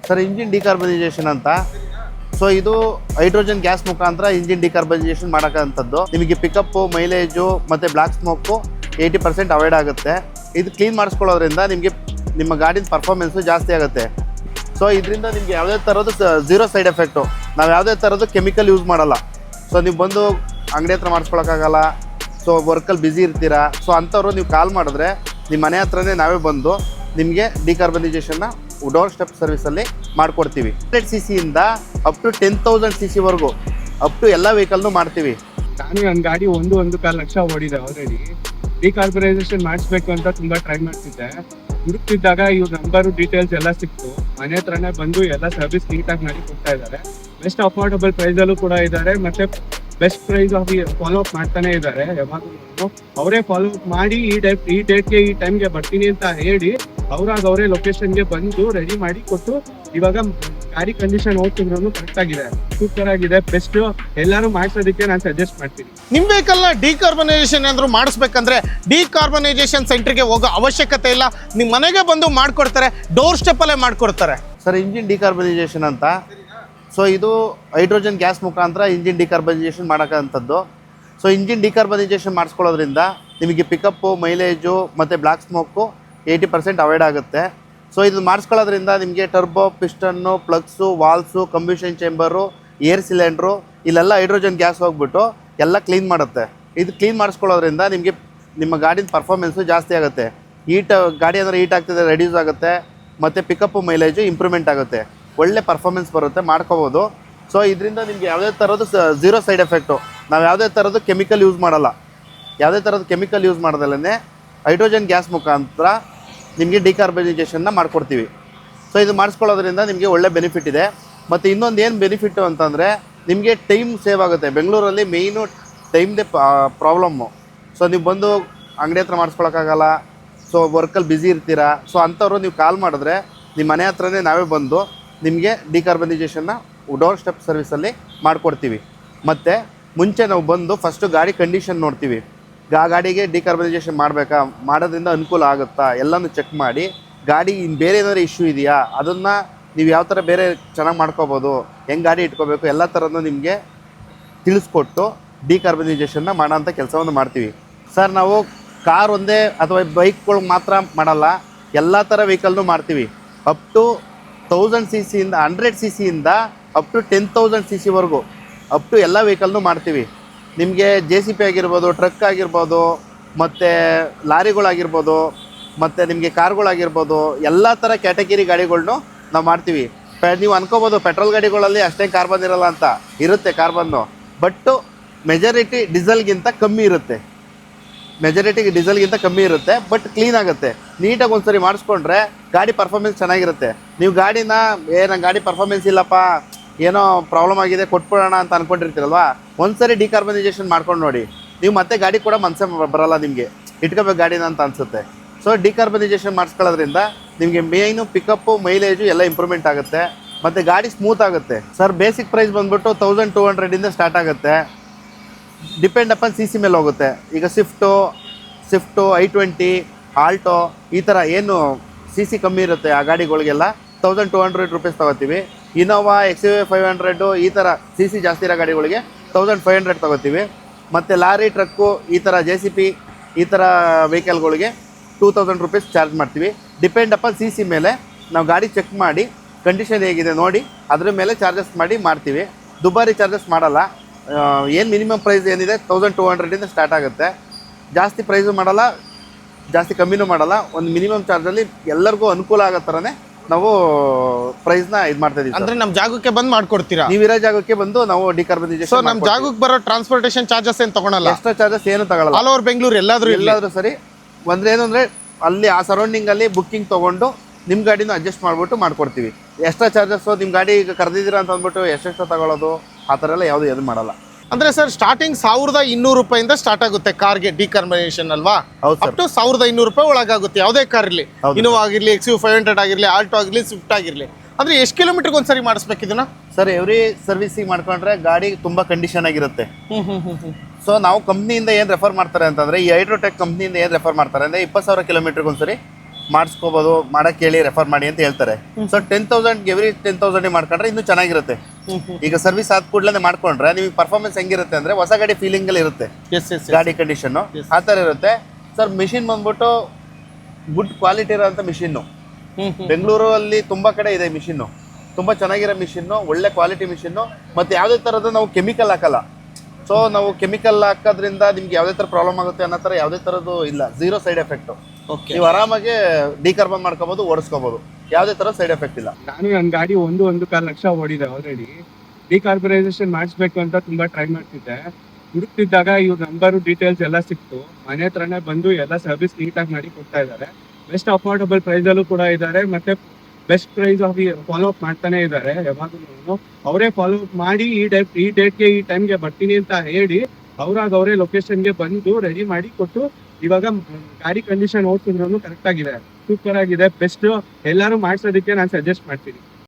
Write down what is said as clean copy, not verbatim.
Sir engine decarbonisation ಅಂತ. So ಇದು hydrogen gas ಮುಖಾಂತರ ಇಂಜಿನ್ ಡಿಕಾರ್ಬನೈಸೇಷನ್ ಮಾಡೋಕ್ಕಂಥದ್ದು. ನಿಮಗೆ ಪಿಕಪ್ಪು, ಮೈಲೇಜು ಮತ್ತು ಬ್ಲ್ಯಾಕ್ ಸ್ಮೋಕು 80% ಅವಾಯ್ಡ್ ಆಗುತ್ತೆ. ಇದು ಕ್ಲೀನ್ ಮಾಡಿಸ್ಕೊಳ್ಳೋದ್ರಿಂದ ನಿಮಗೆ ನಿಮ್ಮ ಗಾಡಿನ ಪರ್ಫಾರ್ಮೆನ್ಸು ಜಾಸ್ತಿ ಆಗುತ್ತೆ. ಸೊ ಇದರಿಂದ ನಿಮಗೆ ಯಾವುದೇ ಥರದ್ದು ಝೀರೋ ಸೈಡ್ ಎಫೆಕ್ಟು. ನಾವು ಯಾವುದೇ ಥರದ್ದು ಕೆಮಿಕಲ್ ಯೂಸ್ ಮಾಡಲ್ಲ. ಸೊ ನೀವು ಬಂದು ಅಂಗಡಿ ಹತ್ರ ಮಾಡಿಸ್ಕೊಳಕ್ಕಾಗಲ್ಲ. ಸೊ ವರ್ಕಲ್ಲಿ ಬ್ಯುಸಿ ಇರ್ತೀರಾ. ಸೊ ಅಂಥವ್ರು ನೀವು ಕಾಲ್ ಮಾಡಿದ್ರೆ ನಿಮ್ಮ ಮನೆ ಹತ್ರನೇ ನಾವೇ ಬಂದು ನಿಮಗೆ ಡಿಕಾರ್ಬನೈಸೇಷನ್ನ ಡೋರ್ ಸ್ಟೆಪ್ ಸರ್ವಿಸಲ್ಲಿ ಮಾಡಿಕೊಡ್ತೀವಿ. 100 cc ಇಂದ ಅಪ್ ಟು 10,000 cc ವರೆಗೂ ಅಪ್ ಟು ಎಲ್ಲ ವೆಹಿಕಲ್ನು ಮಾಡ್ತೀವಿ. ನಾನು ನನ್ನ ಗಾಡಿ 1.25 ಲಕ್ಷ ಓಡಿದೆ ಆಲ್ರೆಡಿ. ಡಿಕಾರ್ಬನೈಸೇಷನ್ ಮಾಡಿಸ್ಬೇಕು ಅಂತ ತುಂಬ ಟ್ರೈ ಮಾಡ್ತಿದ್ದೆ. ಹುಡುಕ್ತಿದ್ದಾಗ ಇವ್ರ ನಂಬರು ಡೀಟೇಲ್ಸ್ ಎಲ್ಲ ಸಿಕ್ತು. ಮನೆ ಹತ್ರನೇ ಬಂದು ಎಲ್ಲ ಸರ್ವಿಸ್ ನೀಟಾಗಿ ಮಾಡಿ ಕೊಡ್ತಾ ಇದ್ದಾರೆ. ಬೆಸ್ಟ್ ಅಫೋರ್ಡಬಲ್ ಪ್ರೈಸಲ್ಲೂ ಕೂಡ ಇದ್ದಾರೆ. ಮತ್ತೆ best price of follow up ಮಾಡ್ತಾನೆ ಇದ್ದಾರೆ. ಯಾವಾಗಲೂ ಅವರೇ ಫಾಲೋ ಅಪ್ ಮಾಡಿ ಈ ಡೇಟ್ಗೆ ಈ ಟೈಮ್ಗೆ ಬರ್ತೀನಿ ಅಂತ ಹೇಳಿ ಅವರೇ ಲೊಕೇಶನ್ಗೆ ಬಂದು ರೆಡಿ ಮಾಡಿ ಕೊಟ್ಟು ಇವಾಗ ಗಾಡಿ ಕಂಡೀಷನ್ ಹೋಗ್ತಿದ್ರು ಕರೆಕ್ಟ್ ಆಗಿದೆ, ಸೂಪರ್ ಆಗಿದೆ. ಬೆಸ್ಟ್ ಎಲ್ಲರೂ ಮಾಡಿಸೋದಕ್ಕೆ ನಾನು ಸಜೆಸ್ಟ್ ಮಾಡ್ತೀನಿ. ನಿಮ್ಮ ವೆಹಿಕಲ್ನ ಡಿಕಾರ್ಬನೈಸೇಷನ್ ಏನಾದರೂ ಮಾಡಿಸ್ಬೇಕಂದ್ರೆ ಡಿಕಾರ್ಬನೈಸೇಷನ್ ಸೆಂಟರ್ಗೆ ಹೋಗೋ ಅವಶ್ಯಕತೆ ಇಲ್ಲ. ನಿಮ್ಮ ಮನೆಗೆ ಬಂದು ಮಾಡಿಕೊಡ್ತಾರೆ, ಡೋರ್ ಸ್ಟೆಪ್ಪಲ್ಲೇ ಮಾಡಿಕೊಡ್ತಾರೆ. ಸರ್ ಇಂಜಿನ್ ಡಿಕಾರ್ಬನೈಸೇಷನ್ ಅಂತ. ಸೊ ಇದು ಹೈಡ್ರೋಜನ್ ಗ್ಯಾಸ್ ಮುಖಾಂತರ ಇಂಜಿನ್ ಡಿಕಾರ್ಬನೈಸೇಷನ್ ಮಾಡೋಕ್ಕಂಥದ್ದು. ಸೊ ಇಂಜಿನ್ ಡಿಕಾರ್ಬನೈಸೇಷನ್ ಮಾಡಿಸ್ಕೊಳ್ಳೋದ್ರಿಂದ ನಿಮಗೆ ಪಿಕಪ್ಪು, ಮೈಲೇಜು ಮತ್ತು ಬ್ಲ್ಯಾಕ್ ಸ್ಮೋಕು 80% ಅವಾಯ್ಡ್ ಆಗುತ್ತೆ. ಸೊ ಇದು ಮಾಡಿಸ್ಕೊಳ್ಳೋದ್ರಿಂದ ನಿಮಗೆ turbo, piston, plugs, valves, combustion chamber, air cylinder ಇಲ್ಲೆಲ್ಲ ಹೈಡ್ರೋಜನ್ ಗ್ಯಾಸ್ ಹೋಗ್ಬಿಟ್ಟು ಎಲ್ಲ ಕ್ಲೀನ್ ಮಾಡುತ್ತೆ. ಇದು ಕ್ಲೀನ್ ಮಾಡಿಸ್ಕೊಳ್ಳೋದ್ರಿಂದ ನಿಮಗೆ ನಿಮ್ಮ ಗಾಡಿನ ಪರ್ಫಾರ್ಮೆನ್ಸು ಜಾಸ್ತಿ ಆಗುತ್ತೆ. ಗಾಡಿ ಅಂದರೆ ಹೀಟ್ ಆಗ್ತಿದೆ, ರೆಡ್ಯೂಸ್ ಆಗುತ್ತೆ. ಮತ್ತು ಪಿಕಪ್ಪು, ಮೈಲೇಜು ಇಂಪ್ರೂವ್ಮೆಂಟ್ ಆಗುತ್ತೆ. ಒಳ್ಳೆ ಪರ್ಫಾರ್ಮೆನ್ಸ್ ಬರುತ್ತೆ, ಮಾಡ್ಕೋಬೋದು. ಸೊ ಇದರಿಂದ ನಿಮಗೆ ಯಾವುದೇ ಥರದ್ದು ಝೀರೋ ಸೈಡ್ ಎಫೆಕ್ಟು. ನಾವು ಯಾವುದೇ ಥರದ್ದು ಕೆಮಿಕಲ್ ಯೂಸ್ ಮಾಡಲ್ಲ. ಯಾವುದೇ ಥರದ್ದು ಕೆಮಿಕಲ್ ಯೂಸ್ ಮಾಡೋದಲ್ಲೇ ಹೈಡ್ರೋಜನ್ ಗ್ಯಾಸ್ ಮುಖಾಂತರ ನಿಮಗೆ ಡಿಕಾರ್ಬನೈಸೇಷನ್ನ ಮಾಡಿಕೊಡ್ತೀವಿ. ಸೊ ಇದು ಮಾಡಿಸ್ಕೊಳ್ಳೋದ್ರಿಂದ ನಿಮಗೆ ಒಳ್ಳೆ ಬೆನಿಫಿಟ್ ಇದೆ. ಮತ್ತು ಇನ್ನೊಂದು ಏನು ಬೆನಿಫಿಟ್ಟು ಅಂತಂದರೆ ನಿಮಗೆ ಟೈಮ್ ಸೇವ್ ಆಗುತ್ತೆ. ಬೆಂಗಳೂರಲ್ಲಿ ಮೇಯ್ನು ಟೈಮ್ದೇ ಪ್ರಾಬ್ಲಮ್ಮು. ಸೊ ನೀವು ಬಂದು ಅಂಗಡಿ ಹತ್ರ ಮಾಡಿಸ್ಕೊಳಕ್ಕಾಗಲ್ಲ. ಸೊ ವರ್ಕಲ್ಲಿ ಬ್ಯುಸಿ ಇರ್ತೀರಾ. ಸೊ ಅಂಥವ್ರು ನೀವು ಕಾಲ್ ಮಾಡಿದ್ರೆ ನಿಮ್ಮ ಮನೆ ಹತ್ರನೇ ನಾವೇ ಬಂದು ನಿಮಗೆ ಡಿಕಾರ್ಬನೈಸೇಷನ್ನ ಡೋರ್ ಸ್ಟೆಪ್ ಸರ್ವಿಸಲ್ಲಿ ಮಾಡಿಕೊಡ್ತೀವಿ. ಮತ್ತು ಮುಂಚೆ ನಾವು ಬಂದು ಫಸ್ಟು ಗಾಡಿ ಕಂಡೀಷನ್ ನೋಡ್ತೀವಿ. ಗಾಡಿಗೆ ಡಿಕಾರ್ಬನೈಸೇಷನ್ ಮಾಡಬೇಕಾ, ಮಾಡೋದ್ರಿಂದ ಅನುಕೂಲ ಆಗುತ್ತಾ ಎಲ್ಲನೂ ಚೆಕ್ ಮಾಡಿ, ಗಾಡಿ ಇನ್ನು ಬೇರೆ ಏನಾದ್ರು ಇಶ್ಯೂ ಇದೆಯಾ, ಅದನ್ನು ನೀವು ಯಾವ ಥರ ಬೇರೆ ಚೆನ್ನಾಗಿ ಮಾಡ್ಕೋಬೋದು, ಹೆಂಗೆ ಗಾಡಿ ಇಟ್ಕೋಬೇಕು ಎಲ್ಲ ಥರನೂ ನಿಮಗೆ ತಿಳಿಸ್ಕೊಟ್ಟು ಡಿಕಾರ್ಬನೈಸೇಷನ್ನ ಮಾಡೋಂಥ ಕೆಲಸವನ್ನು ಮಾಡ್ತೀವಿ. ಸರ್ ನಾವು ಕಾರ್ ಒಂದೇ ಅಥವಾ ಬೈಕ್ಗಳು ಮಾತ್ರ ಮಾಡಲ್ಲ, ಎಲ್ಲ ಥರ ವೆಹಿಕಲ್ನೂ ಮಾಡ್ತೀವಿ. ಅಪ್ ಟು 1000 cc ಇಂದ 100 cc ಇಂದ ಅಪ್ ಟು 10,000 cc ವರೆಗೂ ಅಪ್ ಟು ಎಲ್ಲ ವೆಹಿಕಲ್ನೂ ಮಾಡ್ತೀವಿ. ನಿಮಗೆ JCB ಆಗಿರ್ಬೋದು, ಟ್ರಕ್ ಆಗಿರ್ಬೋದು, ಮತ್ತು ಲಾರಿಗಳಾಗಿರ್ಬೋದು, ಮತ್ತು ನಿಮಗೆ ಕಾರ್ಗಳಾಗಿರ್ಬೋದು, ಎಲ್ಲ ಥರ ಕ್ಯಾಟಗಿರಿ ಗಾಡಿಗಳ್ನು ನಾವು ಮಾಡ್ತೀವಿ. ನೀವು ಅನ್ಕೋಬೋದು ಪೆಟ್ರೋಲ್ ಗಾಡಿಗಳಲ್ಲಿ ಅಷ್ಟೇ ಕಾರ್ಬನ್ ಇರಲ್ಲ ಅಂತ. ಇರುತ್ತೆ ಕಾರ್ಬನ್ನು, ಬಟ್ಟು ಮೆಜಾರಿಟಿ ಡೀಸೆಲ್ಗಿಂತ ಕಮ್ಮಿ ಇರುತ್ತೆ. ಬಟ್ ಕ್ಲೀನ್ ಆಗುತ್ತೆ. ನೀಟಾಗಿ ಒಂದ್ಸರಿ ಮಾಡಿಸ್ಕೊಂಡ್ರೆ ಗಾಡಿ ಪರ್ಫಾರ್ಮೆನ್ಸ್ ಚೆನ್ನಾಗಿರುತ್ತೆ. ನೀವು ಗಾಡಿನ ನಂಗೆ ಗಾಡಿ ಪರ್ಫಾರ್ಮೆನ್ಸ್ ಇಲ್ಲಪ್ಪ, ಏನೋ ಪ್ರಾಬ್ಲಮ್ ಆಗಿದೆ ಕೊಟ್ಬಿಡೋಣ ಅಂತ ಅಂದ್ಕೊಂಡಿರ್ತೀರಲ್ವ, ಒಂದ್ಸರಿ ಡಿಕಾರ್ಬನೈಸೇಷನ್ ಮಾಡ್ಕೊಂಡು ನೋಡಿ, ನೀವು ಮತ್ತೆ ಗಾಡಿ ಕೂಡ ಮನಸ್ಸೇ ಬರಲ್ಲ, ನಿಮಗೆ ಇಟ್ಕೋಬೇಕು ಗಾಡಿನ ಅಂತ ಅನಿಸುತ್ತೆ. ಸೊ ಡಿಕಾರ್ಬನೈಸೇಷನ್ ಮಾಡಿಸ್ಕೊಳ್ಳೋದ್ರಿಂದ ನಿಮಗೆ ಮೇಯ್ನು ಪಿಕಪ್ಪು, ಮೈಲೇಜು ಎಲ್ಲ ಇಂಪ್ರೂವ್ಮೆಂಟ್ ಆಗುತ್ತೆ. ಮತ್ತು ಗಾಡಿ ಸ್ಮೂತ್ ಆಗುತ್ತೆ. ಸರ್ ಬೇಸಿಕ್ ಪ್ರೈಸ್ ಬಂದುಬಿಟ್ಟು 1200 ಸ್ಟಾರ್ಟ್ ಆಗುತ್ತೆ. ಡಿಪೆಂಡ್ ಅಪಾನ್ CC ಮೇಲೆ ಹೋಗುತ್ತೆ. ಈಗ ಸ್ವಿಫ್ಟು I20, ಆಲ್ಟೋ ಈ ಥರ ಏನು CC ಕಮ್ಮಿ ಇರುತ್ತೆ ಆ ಗಾಡಿಗಳಿಗೆಲ್ಲ 1200 ರೂಪೀಸ್ ತೊಗೋತೀವಿ. ಇನೋವಾ, XUV 500 ಈ ಥರ CC ಜಾಸ್ತಿ ಇರೋ ಗಾಡಿಗಳಿಗೆ 1500 ತೊಗೋತೀವಿ. ಮತ್ತು ಲಾರಿ, ಟ್ರಕ್ಕು ಈ ಥರ JCB ಈ ಥರ ವೆಹಿಕಲ್ಗಳಿಗೆ 2000 ರೂಪೀಸ್ ಚಾರ್ಜ್ ಮಾಡ್ತೀವಿ. ಡಿಪೆಂಡ್ ಅಪಾನ್ CC ಮೇಲೆ ನಾವು ಗಾಡಿ ಚೆಕ್ ಮಾಡಿ ಕಂಡೀಷನ್ ಹೇಗಿದೆ ನೋಡಿ ಅದ್ರ ಮೇಲೆ ಚಾರ್ಜಸ್ ಮಾಡಿ ಮಾಡ್ತೀವಿ. ದುಬಾರಿ ಚಾರ್ಜಸ್ ಮಾಡಲ್ಲ. ಏನು ಮಿನಿಮಮ್ ಪ್ರೈಸ್ ಏನಿದೆ 1200 ಸ್ಟಾರ್ಟ್ ಆಗುತ್ತೆ. ಜಾಸ್ತಿ ಪ್ರೈಸು ಮಾಡಲ್ಲ, ಜಾಸ್ತಿ ಕಮ್ಮಿನೂ ಮಾಡಲ್ಲ. ಒಂದು ಮಿನಿಮಮ್ ಚಾರ್ಜಲ್ಲಿ ಎಲ್ಲರಿಗೂ ಅನುಕೂಲ ಆಗೋ ಥರನೇ ನಾವು ಪ್ರೈಸ್ನ ಇದು ಮಾಡ್ತಾ ಇದೀವಿ. ಅಂದರೆ ನಮ್ಮ ಜಾಗಕ್ಕೆ ಬಂದು ಮಾಡ್ಕೊಡ್ತೀರಾ? ನೀವಿರೋ ಜಾಗಕ್ಕೆ ಬಂದು ನಾವು ಡಿಕಾರ್ಬನೈಸೇಷನ್. ಸೊ ನಮ್ಮ ಜಾಗಕ್ಕೆ ಬರೋ ಟ್ರಾನ್ಸ್ಪೋರ್ಟೇಷನ್ ಚಾರ್ಜಸ್ ಏನು ತೊಗೊಳಲ್ಲ? ಎಕ್ಸ್ಟ್ರಾ ಚಾರ್ಜಸ್ ಏನು ತಗೊಳ್ಳಲ್ಲ. ಆಲ್ ಓವರ್ ಬೆಂಗಳೂರು ಎಲ್ಲಾದರೂ ಸರಿ. ಅಂದರೆ ಏನು ಅಂದರೆ ಅಲ್ಲಿ ಆ ಸರೌಂಡಿಂಗಲ್ಲಿ ಬುಕ್ಕಿಂಗ್ ತೊಗೊಂಡು ನಿಮ್ಮ ಗಾಡಿನ ಅಡ್ಜಸ್ಟ್ ಮಾಡಿಬಿಟ್ಟು ಮಾಡ್ಕೊಡ್ತೀವಿ. ಎಕ್ಸ್ಟ್ರಾ ಚಾರ್ಜಸ್ಸು ನಿಮ್ಮ ಗಾಡಿ ಈಗ ಕರೆದಿದ್ದೀರಾ ಅಂತ ಅಂದ್ಬಿಟ್ಟು ಎಷ್ಟೆಷ್ಟು ತಗೊಳ್ಳೋದು ಆ ಥರ ಎಲ್ಲ ಏನು ಮಾಡಲ್ಲ. ಅಂದರೆ ಸರ್ ಸ್ಟಾರ್ಟಿಂಗ್ 1200 ರೂಪಾಯಿಂದ ಸ್ಟಾರ್ಟ್ ಆಗುತ್ತೆ ಕಾರ್ಗೆ ಡಿಕಾರ್ಬನೈಸೇಷನ್ ಅಲ್ವಾ? ಅಪ್ ಟು 1200 ರೂಪಾಯಿ ಒಳಗಾಗುತ್ತೆ ಯಾವುದೇ ಕಾರ್ ಇರಲಿ. ಇನೋವಾ ಆಗಿರಲಿ, XUV 500 ಆಗಿರಲಿ, ಆಲ್ಟೋ ಆಗಿರಲಿ, ಸ್ವಿಫ್ಟ್ ಆಗಿರಲಿ. ಅಂದರೆ ಎಷ್ಟು ಕಿಲೋಮೀಟರ್ಗೆ ಒಂದ್ಸರಿ ಮಾಡಿಸ್ಬೇಕು ಇದನ್ನ? ಸರ್ ಎವ್ರಿ ಸರ್ವಿಸಿಗೆ ಮಾಡ್ಕೊಂಡ್ರೆ ಗಾಡಿ ತುಂಬ ಕಂಡೀಷನ್ ಆಗಿರುತ್ತೆ. ಸೊ ನಾವು ಕಂಪ್ನಿಯಿಂದ ಏನು ರೆಫರ್ ಮಾಡ್ತಾರೆ ಅಂತಂದರೆ ಈ ಹೈಡ್ರೋಟೆಕ್ ಕಂಪ್ನಿಯಿಂದ ಏನು ರೆಫರ್ ಮಾಡ್ತಾರೆ ಅಂದರೆ 20,000 ಕಿಲೋಮೀಟರ್ಗೆ ಒಂದ್ಸರಿ ಮಾಡಿಸ್ಕೋಬೋದು, ಮಾಡಕ್ಕೆ ಹೇಳಿ ರೆಫರ್ ಮಾಡಿ ಅಂತ ಹೇಳ್ತಾರೆ. ಸೊ 10,000 ಎವ್ರಿ 10,000 ಮಾಡ್ಕೊಂಡ್ರೆ ಇನ್ನೂ ಚೆನ್ನಾಗಿರುತ್ತೆ. ಈಗ ಸರ್ವಿಸ್ ಆದ ಕೂಡಲೇ ಮಾಡ್ಕೊಂಡ್ರೆ ನಿಮಗೆ ಪರ್ಫಾರ್ಮೆನ್ಸ್ ಹೆಂಗಿರುತ್ತೆ ಅಂದ್ರೆ ಹೊಸ ಗಾಡಿ ಫೀಲಿಂಗ್ ಅಲ್ಲಿ ಇರುತ್ತೆ. ಗಾಡಿ ಕಂಡೀಷನ್ ಆ ಥರ ಇರುತ್ತೆ ಸರ್. ಮಿಷಿನ್ ಬಂದ್ಬಿಟ್ಟು ಗುಡ್ ಕ್ವಾಲಿಟಿ ಇರೋಂಥ ಮಿಷಿನ್ನು. ಬೆಂಗಳೂರು ಅಲ್ಲಿ ತುಂಬಾ ಕಡೆ ಇದೆ ಮಿಷಿನ್ನು, ತುಂಬಾ ಚೆನ್ನಾಗಿರೋ ಮಿಷಿನ್ನು, ಒಳ್ಳೆ ಕ್ವಾಲಿಟಿ ಮಿಷಿನ್ನು. ಮತ್ತೆ ಯಾವುದೇ ಥರದ ನಾವು ಕೆಮಿಕಲ್ ಹಾಕಲ್ಲ. ಸೊ ನಾವು ಕೆಮಿಕಲ್ ಹಾಕೋದ್ರಿಂದ ನಿಮ್ಗೆ ಯಾವುದೇ ಥರ ಪ್ರಾಬ್ಲಮ್ ಆಗುತ್ತೆ ಅನ್ನೋ ಥರ ಯಾವುದೇ ಥರದ್ದು ಇಲ್ಲ. Zero side effect. ನೀವು ಆರಾಮಾಗಿ ಡಿಕಾರ್ಬನ್ ಮಾಡ್ಕೋಬಹುದು, ಓಡಿಸ್ಕೋಬಹುದು, ಯಾವುದೇ ಥರ ಸೈಡ್ ಎಫೆಕ್ಟ್ ಇಲ್ಲ. ನಾನು ನನ್ನ ಗಾಡಿ 1.25 ಲಕ್ಷ ಓಡಿದೆ ಆಲ್ರೆಡಿ. ಡಿಕಾರ್ಬನೈಸೇಷನ್ ಮಾಡಿಸ್ಬೇಕು ಅಂತ ತುಂಬಾ ಟ್ರೈ ಮಾಡ್ತಿದ್ದೆ. ಹುಡುಕ್ತಿದ್ದಾಗ ಇವ್ರ ನಂಬರು ಡೀಟೇಲ್ಸ್ ಎಲ್ಲ ಸಿಕ್ತು. ಮನೆ ಹತ್ರನೇ ಬಂದು ಎಲ್ಲ ಸರ್ವಿಸ್ ನೀಟಾಗಿ ಮಾಡಿ ಕೊಡ್ತಾ ಇದ್ದಾರೆ. ಬೆಸ್ಟ್ ಅಫೋರ್ಡಬಲ್ ಪ್ರೈಸಲ್ಲೂ ಕೂಡ ಇದ್ದಾರೆ. ಮತ್ತೆ best price of follow up ಮಾಡ್ತಾನೆ ಇದ್ದಾರೆ. ಯಾವಾಗಲೂ ಅವರೇ ಫಾಲೋ ಅಪ್ ಮಾಡಿ ಈ ಡೇಟ್ಗೆ ಈ ಟೈಮ್ಗೆ ಬರ್ತೀನಿ ಅಂತ ಹೇಳಿ ಅವರೇ ಲೊಕೇಶನ್ಗೆ ಬಂದು ರೆಡಿ ಮಾಡಿ ಕೊಟ್ಟು ಇವಾಗ ಗಾಡಿ ಕಂಡೀಷನ್ ಓಡ್ತಿದ್ರು ಕರೆಕ್ಟ್ ಆಗಿದೆ, ಸೂಪರ್ ಆಗಿದೆ, ಬೆಸ್ಟ್. ಎಲ್ಲರೂ ಮಾಡ್ಸೋದಕ್ಕೆ ನಾನು ಸಜೆಸ್ಟ್ ಮಾಡ್ತೀನಿ.